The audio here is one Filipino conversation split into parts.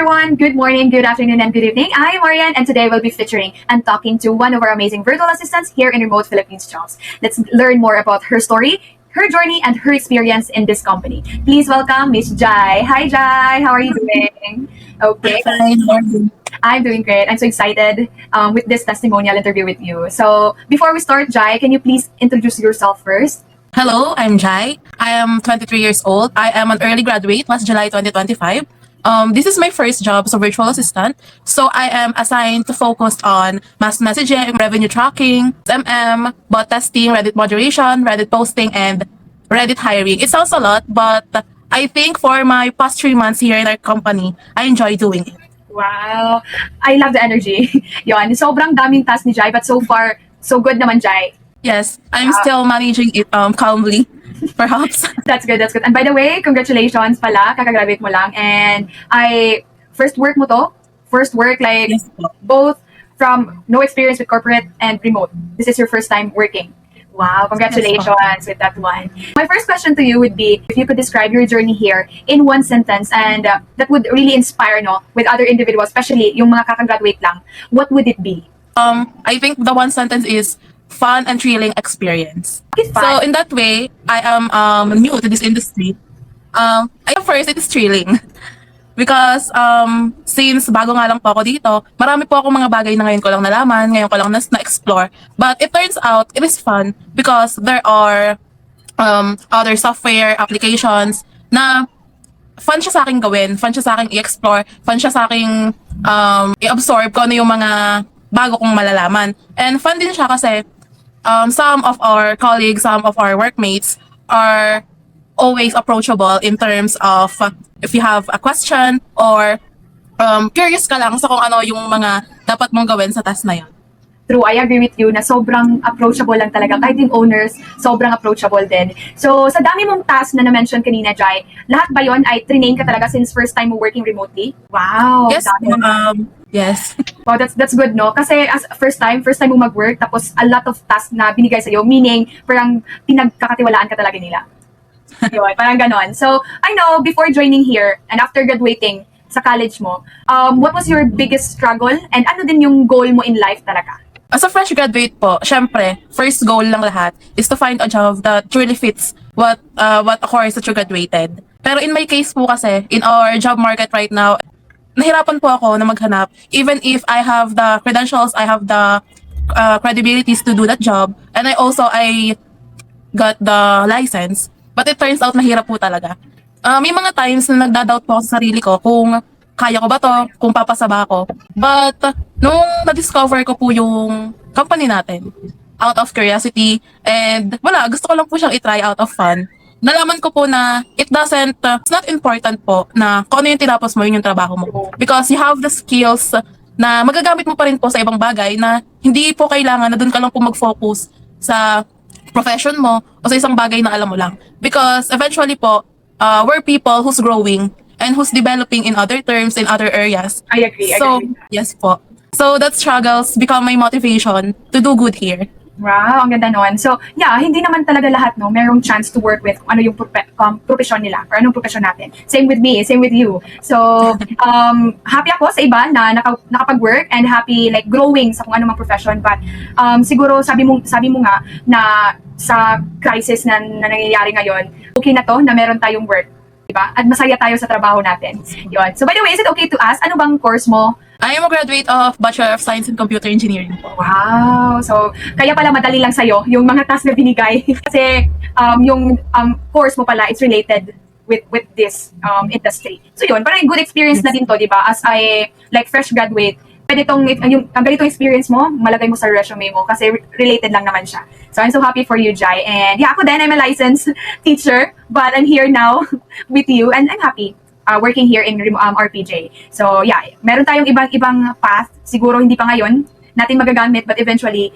everyone. Good morning, good afternoon, and good evening. I'm Marian, and today we'll be featuring and talking to one of our amazing virtual assistants here in Remote Philippines Jobs. Let's learn more about her story, her journey, and her experience in this company. Please welcome Miss Jai. Hi, Jai. How are you doing? Okay. Fine. I'm doing great. I'm so excited with this testimonial interview with you. So before we start, Jai, can you please introduce yourself first? Hello, I'm Jai. I am 23 years old. I am an early graduate last July 2025. This is my first job as a virtual assistant. So I am assigned to focus on mass messaging, revenue tracking, bot testing, Reddit moderation, Reddit posting, and Reddit hiring. It sounds a lot, but I think for my past 3 months here in our company, I enjoy doing it. Wow. I love the energy. Yon, sobrang daming task ni Jai, but so far, so good naman, Jai. Yes, I'm still managing it calmly, perhaps. That's good, that's good. And by the way, congratulations pala, kakagraduate mo lang. And first work mo to? First work, like, Yes po. both from no experience with corporate and remote. This is your first time working. Wow, congratulations with that one. My first question to you would be, if you could describe your journey here in one sentence, and that would really inspire, no, with other individuals, especially yung mga kakagraduate lang, what would it be? I think the one sentence is fun and thrilling experience. It's fun. So in that way, I am new to this industry. First, it is thrilling. Because since bago nga lang po ako dito, marami po ako mga bagay na ngayon ko lang nalaman, ngayon ko lang na-explore. But it turns out, it is fun because there are other software applications na fun siya sa akin gawin, fun siya sa akin i-explore, fun siya sa akin i-absorb kung ano yung mga bago kong malalaman. And fun din siya kasi some of our colleagues, some of our workmates are always approachable in terms of if you have a question or curious ka lang sa kung ano yung mga dapat mong gawin sa task na yun. True, I agree with you na sobrang approachable lang talaga. Kahit yung owners, sobrang approachable din. So, sa dami mong task na na-mention kanina, Jai, lahat ba yon ay trinain ka talaga since first time mo working remotely? Wow! Yes, dami. yes. Wow, that's good, no? Kasi as first time mo mag-work, tapos a lot of tasks na binigay sa'yo, meaning parang pinagkakatiwalaan ka talaga nila. Yun, parang ganon. So, I know, before joining here and after graduating sa college mo, what was your biggest struggle and ano din yung goal mo in life talaga? As a fresh graduate po, syempre, first goal lang lahat is to find a job that truly fits what a course that you graduated. Pero in my case po kasi, in our job market right now, nahirapan po ako na maghanap. Even if I have the credentials, I have the credibilities to do that job, and I got the license. But it turns out mahirap po talaga. May mga times na nagda-doubt po ako sa sarili ko kung kaya ko ba to, kung papasa ba ako. But nung na-discover ko po yung company natin, out of curiosity, and wala, gusto ko lang po siyang i-try out of fun. Nalaman ko po na it's not important po na kung ano yung tinapos mo, yun yung trabaho mo. Because you have the skills na magagamit mo pa rin po sa ibang bagay na hindi po kailangan na doon ka lang po mag-focus sa profession mo o sa isang bagay na alam mo lang. Because eventually po, we're people who's growing and who's developing in other terms, in other areas. I agree. So, yes po. So that struggles become my motivation to do good here. Wow, ang ganda nun. So, yeah, hindi naman talaga lahat, no, merong chance to work with ano yung profession nila or anong profession natin. Same with me, same with you. So, happy ako sa iba na nakapag-work and happy like growing sa kung anong profession. But siguro sabi mo nga na sa crisis na nangyayari ngayon, okay na to na meron tayong work, diba? At masaya tayo sa trabaho natin. Yun. So, by the way, is it okay to ask, ano bang course mo? I am a graduate of Bachelor of Science in Computer Engineering po. Wow! So, kaya pala madali lang sa'yo yung mga task na binigay. Kasi yung course mo pala, it's related with this industry. So yun, parang good experience na din to, di ba? As I, like, fresh graduate, pwede ang ganitong experience mo, malagay mo sa resume mo kasi related lang naman siya. So I'm so happy for you, Jai. And yeah, ako din, I'm a licensed teacher, but I'm here now with you and I'm happy. Working here in RPJ. So yeah, meron tayong ibang path, siguro hindi pa ngayon natin magagamit, but eventually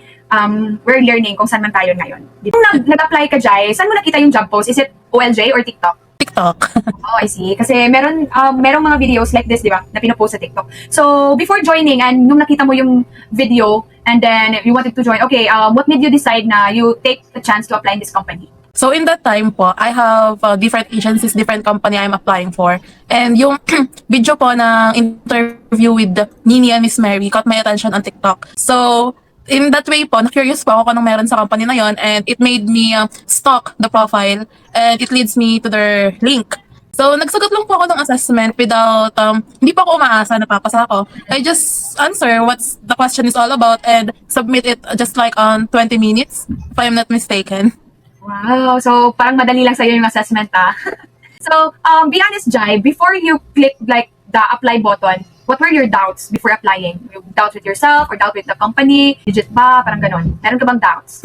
we're learning kung saan man tayo ngayon. Kung nag-apply ka, Jai, saan mo nakita yung job post? Is it OLJ or TikTok? TikTok. Oh, I see. Kasi merong mga videos like this, di ba, na pinopost sa TikTok. So, before joining and nung nakita mo yung video and then you wanted to join, okay, what made you decide na you take the chance to apply in this company? So in that time po, I have different agencies, different company I'm applying for. And yung video po ng interview with Nini and Miss Mary caught my attention on TikTok. So in that way po, na-curious po ako kung anong meron sa company na yon, and it made me stalk the profile, and it leads me to their link. So, nagsagot lang po ako ng assessment without, hindi pa ako umaasa na papasa ako. I just answer what the question is all about and submit it just like on 20 minutes, if I'm not mistaken. Wow. So, parang madali lang sa'yo yung assessment, ah. So, be honest, Jai, before you click like the apply button, what were your doubts before applying? Yung doubts with yourself or doubt with the company? Legit ba? Parang ganon. Meron ka bang doubts?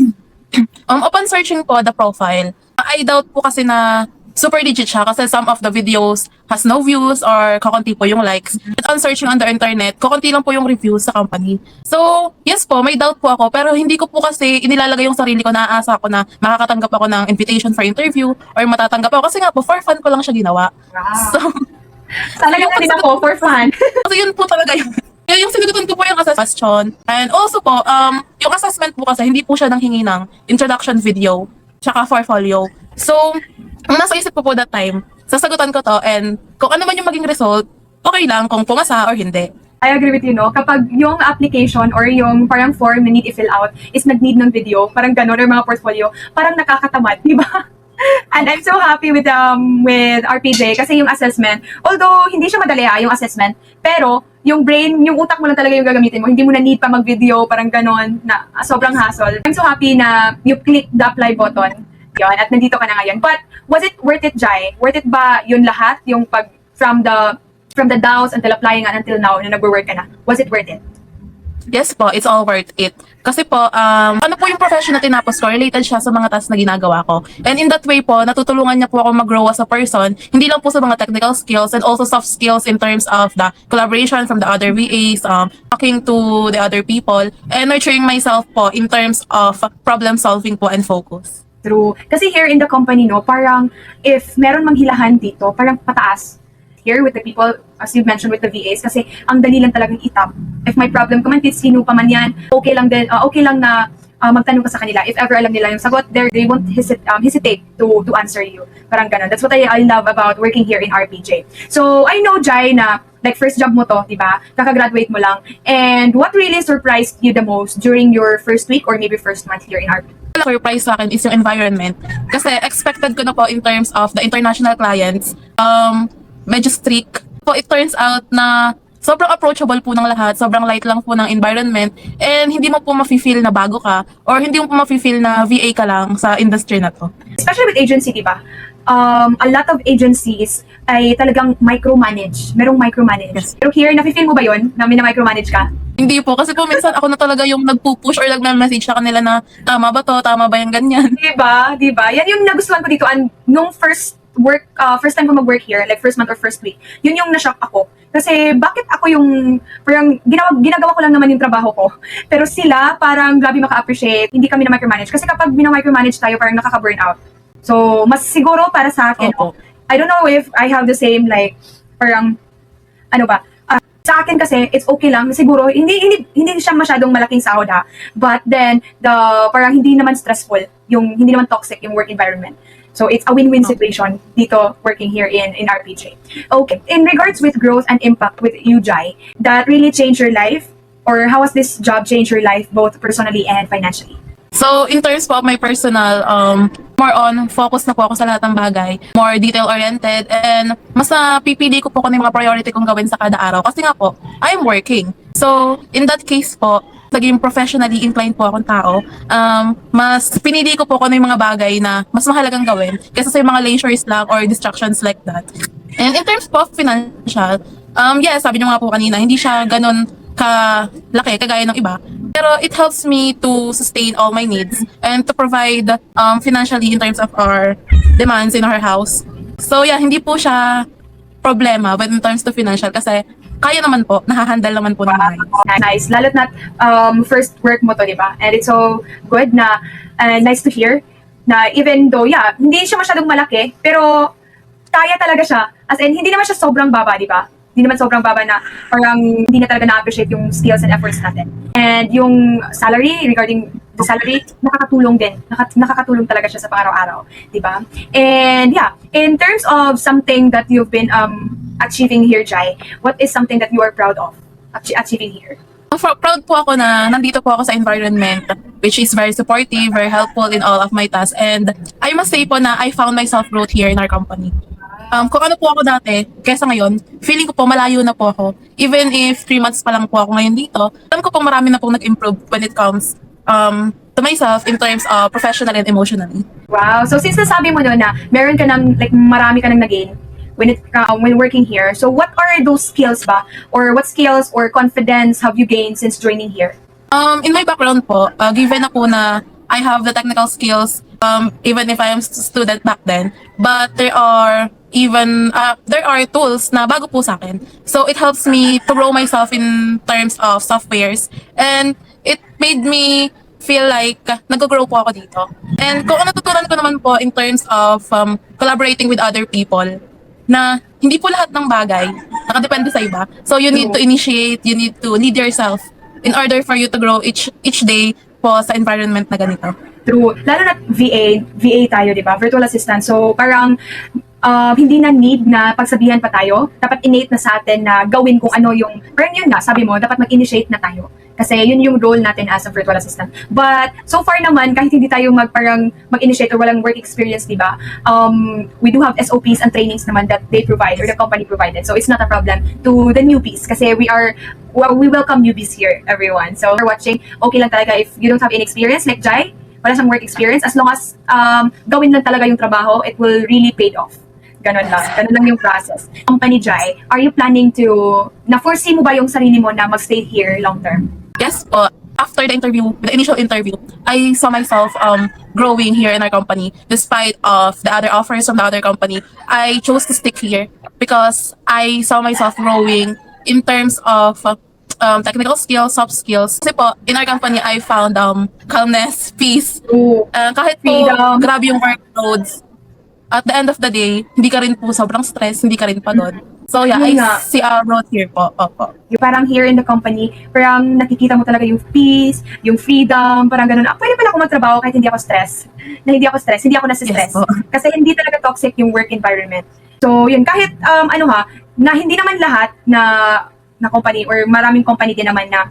Upon searching po the profile, I doubt po kasi na super legit siya kasi some of the videos has no views or kakunti po yung likes. And on searching on the internet, kakunti lang po yung reviews sa company. So, yes po, may doubt po ako, pero hindi ko po kasi inilalagay yung sarili ko, naaasa ako na makakatanggap ako ng invitation for interview or matatanggap ako kasi nga po, for fun ko lang siya ginawa. Wow. So, Talagang din ako for fun. so yun po talaga yun. Yung sinagutan ko po yung assessment question. And also po, yung assessment po kasi hindi po siya nanghingi ng introduction video tsaka portfolio. So, ang nasa isip ko po that time, sasagutan ko to, and kung ano man yung maging result, okay lang kung pumasa or hindi. I agree with you, no? Kapag yung application or yung parang form na need i-fill out is nag-need ng video, parang gano'n, or mga portfolio, parang nakakatamad, di ba? And I'm so happy with RPJ kasi yung assessment, although hindi siya madali yung assessment, pero yung brain, yung utak mo lang talaga yung gagamitin mo, hindi mo na need pa mag-video, parang gano'n, na sobrang hassle. I'm so happy na you click the apply button, yun, at nandito ka na ngayon. But was it worth it, Jai? Worth it ba yun lahat? Yung pag from the doubts until applying and until now na nagwo-work ka na? Was it worth it? Yes po, it's all worth it. Kasi po, ano po yung profession na tinapos ko, related siya sa mga tasks na ginagawa ko. And in that way po, natutulungan niya po ako mag-grow as a person, hindi lang po sa mga technical skills and also soft skills in terms of the collaboration from the other VAs, talking to the other people, and nurturing myself po in terms of problem solving po and focus. True. Kasi here in the company, no, parang if meron mang hilahan dito, parang pataas. Here with the people, as you mentioned with the VAs, kasi ang dali lang talagang itap. If may problem ka man, sino pa man yan, okay lang din, okay lang na magtanong ka sa kanila. If ever alam nila yung sagot, they won't hesitate to answer you. Parang ganun. That's what I love about working here in RPJ. So, I know, Jai, na like first job mo to, di ba? Kakagraduate mo lang. And what really surprised you the most during your first week or maybe first month here in RPJ? Surprise sa akin is yung environment. Kasi expected ko na po in terms of the international clients, medyo strict. So it turns out na sobrang approachable po ng lahat, sobrang light lang po ng environment, and hindi mo po mafe-feel na bago ka, or hindi mo po mafe-feel na VA ka lang sa industry na to. Especially with agency, di ba? A lot of agencies ay talagang micromanage. Merong micromanage. Yes. Pero here, nafe-feel mo ba yun? Na micromanage ka? Hindi po, kasi po minsan ako na talaga yung nagpo-push or nagme-message sa kanila na tama ba to, tama ba yung ganyan. Diba? Diba? Yan yung nagustuhan ko dito. And nung first time ko mag-work here, like first month or first week, yun yung na-shock ako. Kasi bakit ako yung, parang ginagawa ko lang naman yung trabaho ko. Pero sila, parang grabe maka-appreciate, hindi kami na micromanage. Kasi kapag binamicromanage tayo, parang nakaka-burnout. So, mas siguro para sa akin, Opo. I don't know if I have the same, like, parang, ano ba, sa akin kasi, it's okay lang. Siguro, hindi siya masyadong malaking sahod ha. But then, parang hindi naman stressful, hindi naman toxic yung work environment. So, it's a win-win situation dito working here in RPJ. Okay. In regards with growth and impact with you, Jai, that really changed your life? Or how has this job changed your life both personally and financially? So, in terms po of my personal, more on, focus na po ako sa lahat ng bagay. More detail-oriented, and mas napipili ko po kung ano yung mga priority kong gawin sa kada araw. Kasi nga po, I'm working. So, in that case po, naging professionally inclined po akong tao. Mas pinili ko po kung ano yung mga bagay na mas mahalagang gawin kaysa sa yung mga leisures lang or distractions like that. And in terms po of financial, yes, sabi niyo nga po kanina, hindi siya ganun kalaki, kagaya ng iba. Pero it helps me to sustain all my needs and to provide financially in terms of our demands in our house. So yeah, hindi po siya problema when in terms to financial kasi kaya naman po, nahahandle naman po ng maayos. Nice. Lalo't na first work mo to, di ba? And it's so good na nice to hear na even though, yeah, hindi siya masyadong malaki, pero kaya talaga siya. As in, hindi naman siya sobrang baba, di ba? Hindi naman sobrang baba na parang hindi na talaga na-appreciate yung skills and efforts natin. And yung salary, regarding the salary, nakakatulong din. Nakakatulong talaga siya sa pang-araw-araw. Di ba? And yeah, in terms of something that you've been achieving here, Jai, what is something that you are proud of achieving here? Proud po ako na nandito po ako sa environment which is very supportive, very helpful in all of my tasks. And I must say po na I found myself growth here in our company. Kung ano po ako dati, kesa ngayon, feeling ko po malayo na po ako. Even if 3 months pa lang po ako ngayon dito, alam ko po marami na pong nag-improve when it comes to myself in terms of professional and emotionally. Wow. So since nasabi mo no na meron ka ng, like marami ka nang nag-gain when working here, so what are those skills ba? Or what skills or confidence have you gained since joining here? In my background po, given na po na I have the technical skills, even if I am student back then, but there are tools na bago po sa akin. So it helps me to grow myself in terms of softwares, and it made me feel like nag-grow po ako dito. And kung ano natutunan ko naman po in terms of collaborating with other people, na hindi po lahat ng bagay nakadepende sa iba. So you need to initiate, you need to lead yourself in order for you to grow each day po sa environment na ganito. True. Lalo na VA tayo, di ba? Virtual assistant. So parang hindi na need na pagsabihan pa tayo. Dapat innate na sa atin na gawin kung ano yung, parang yun nga, sabi mo, dapat mag-initiate na tayo. Kasi yun yung role natin as a virtual assistant. But so far naman, kahit hindi tayo mag-initiate or walang work experience, di ba? We do have SOPs and trainings naman that they provide or the company provided. So it's not a problem to the newbies kasi we welcome newbies here, everyone. So for watching, okay lang talaga if you don't have any experience like Jai, wala siyang work experience, as long as gawin lang talaga yung trabaho, it will really pay off. Ganon lang yung process. Company Jai, are you planning to, na-foresee mo ba yung sarili mo na mag-stay here long term? Yes po. After the initial interview, I saw myself growing here in our company. Despite of the other offers from the other company, I chose to stick here because I saw myself growing in terms of technical skills, soft skills. Kasi po, in our company, I found calmness, peace. Kahit po, Freedom. grabe yung workloads, at the end of the day, hindi ka rin po sobrang stress, hindi ka rin pagod. So yeah, Yun I nga. see our growth here po. Opo. Yung parang here in the company, parang nakikita mo talaga yung peace, yung freedom, parang ganun. Pwede pala ako magtrabaho kahit hindi ako stress. Hindi ako nasa-stress. Yes po. Kasi hindi talaga toxic yung work environment. So yun, kahit na hindi naman lahat na company or maraming company din naman na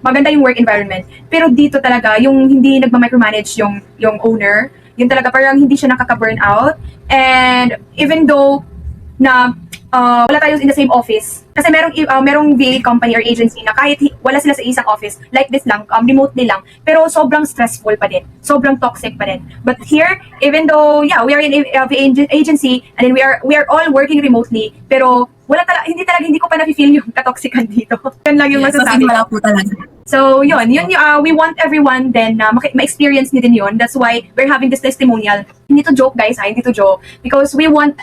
maganda yung work environment. Pero dito talaga, yung hindi nagma-micromanage yung owner, yun talaga parang hindi siya nakaka-burn out. And even though na wala tayo in the same office. Kasi merong VA company or agency na kahit wala sila sa isang office, like this lang, remotely lang, pero sobrang stressful pa din. Sobrang toxic pa din. But here, even though, yeah, we are in a VA agency, and then we are all working remotely, pero hindi ko pa na-feel yung katoxican dito. Yan lang yung masasabi Wala ko. po talaga. So, yun, we want everyone then na ma-experience nyo din yun. That's why we're having this testimonial. Hindi to joke, guys, hindi to joke. Because we want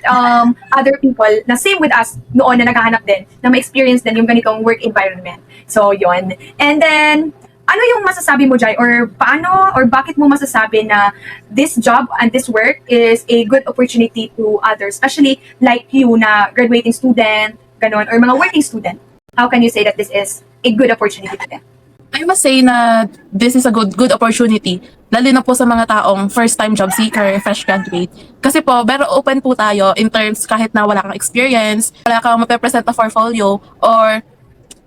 other people na same with us noon na naghahanap din, na ma-experience din yung ganitong work environment. So, yun. And then, ano yung masasabi mo, Jai? Or paano, or bakit mo masasabi na this job and this work is a good opportunity to others, especially like you na graduating student, ganon, or mga working student? How can you say that this is a good opportunity to them? I must say na this is a good opportunity, lalo na po sa mga taong first-time job seeker, fresh graduate. Kasi po, very open po tayo in terms kahit na wala kang experience, wala kang mape-present na portfolio, or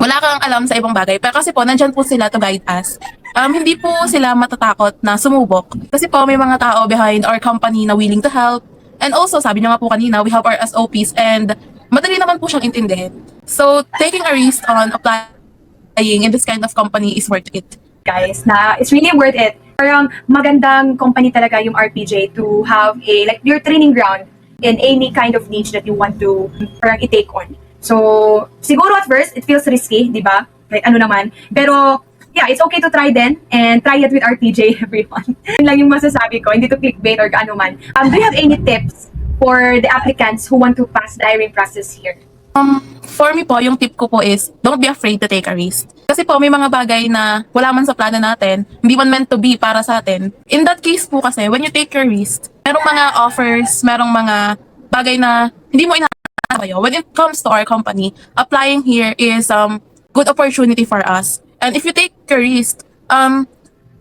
wala kang alam sa ibang bagay. Pero kasi po, nandyan po sila to guide us. Hindi po sila matatakot na sumubok. Kasi po, may mga tao behind our company na willing to help. And also, sabi niyo nga po kanina, we have our SOPs and madali naman po siyang intindihin. So, taking a risk on applying in this kind of company is worth it. Guys, na it's really worth it. Parang magandang company talaga yung RPJ to have like your training ground in any kind of niche that you want to parang i-take on. So, siguro at first, it feels risky, di ba? Like, ano naman. Pero, yeah, it's okay to try then and try it with RPJ, everyone. Yun lang yung masasabi ko, hindi to clickbait or ano man. Do you have any tips for the applicants who want to pass the hiring process here? For me po, yung tip ko po is, don't be afraid to take a risk. Kasi po, may mga bagay na wala man sa plano natin, hindi man meant to be para sa atin. In that case po kasi, when you take your risk, merong mga offers, merong mga bagay na hindi mo kayo, when it comes to our company, applying here is good opportunity for us. And if you take a risk,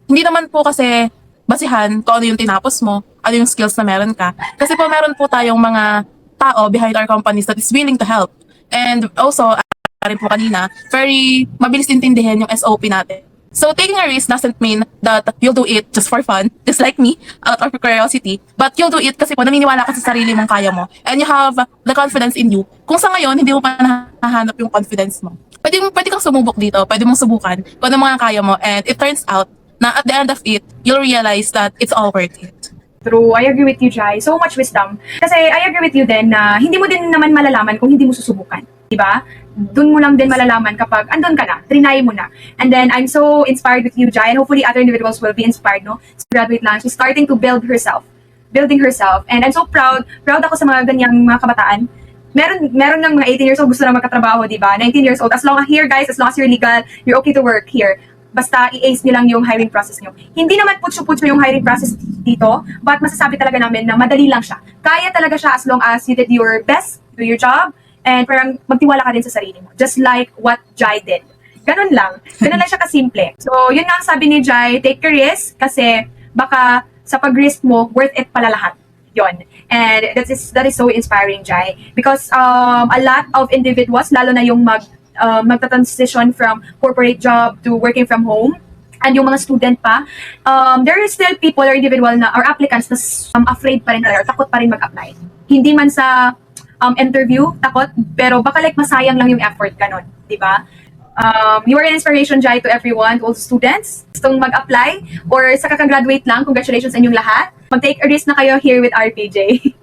hindi naman po kasi basihan kung ano yung tinapos mo, ano yung skills na meron ka. Kasi po meron po tayong mga tao behind our companies that is willing to help. And also, rin po kanina, very mabilis intindihin yung SOP natin. So taking a risk doesn't mean that you'll do it just for fun, just like me, out of curiosity. But you'll do it kasi po naniniwala ka sa sarili mong kaya mo. And you have the confidence in you. Kung sa ngayon, hindi mo pa nahahanap yung confidence mo. Pwede kang sumubok dito, pwede mong subukan kung ano mga kaya mo. And it turns out na at the end of it, you'll realize that it's all worth it. True, I agree with you, Jai. So much wisdom. Kasi I agree with you din na hindi mo din naman malalaman kung hindi mo susubukan. Diba? Doon mo lang din malalaman kapag andun ka na, trinay mo na. And then, I'm so inspired with you, Jai, and hopefully other individuals will be inspired, no? So, graduate lang, she's starting to building herself. And I'm so proud ako sa mga ganyang mga kabataan. Meron ng mga 18 years old gusto na magkatrabaho, diba? 19 years old. As long as you're legal, you're okay to work here. Basta i-ace nyo lang yung hiring process nyo. Hindi naman putyo-putyo yung hiring process dito, but masasabi talaga namin na madali lang siya. Kaya talaga siya as long as you did your best, do your job, and parang magtiwala ka din sa sarili mo. Just like what Jai did. Ganun lang siya kasimple. So, yun nga ang sabi ni Jai, take a risk kasi baka sa pag-risk mo, worth it pala lahat. Yon. And that is so inspiring, Jai. Because a lot of individuals, lalo na yung magta-transition from corporate job to working from home, and yung mga student pa, there are still people or individual na or applicants na afraid pa rin or takot pa rin mag-apply. Hindi man sa interview, takot, pero baka like masayang lang yung effort, ganon, di ba? You are an inspiration, Jai, to everyone, to all the students. Gustong mag-apply or sa kakagraduate lang, congratulations sa inyong lahat. Mag-take a risk na kayo here with RPJ.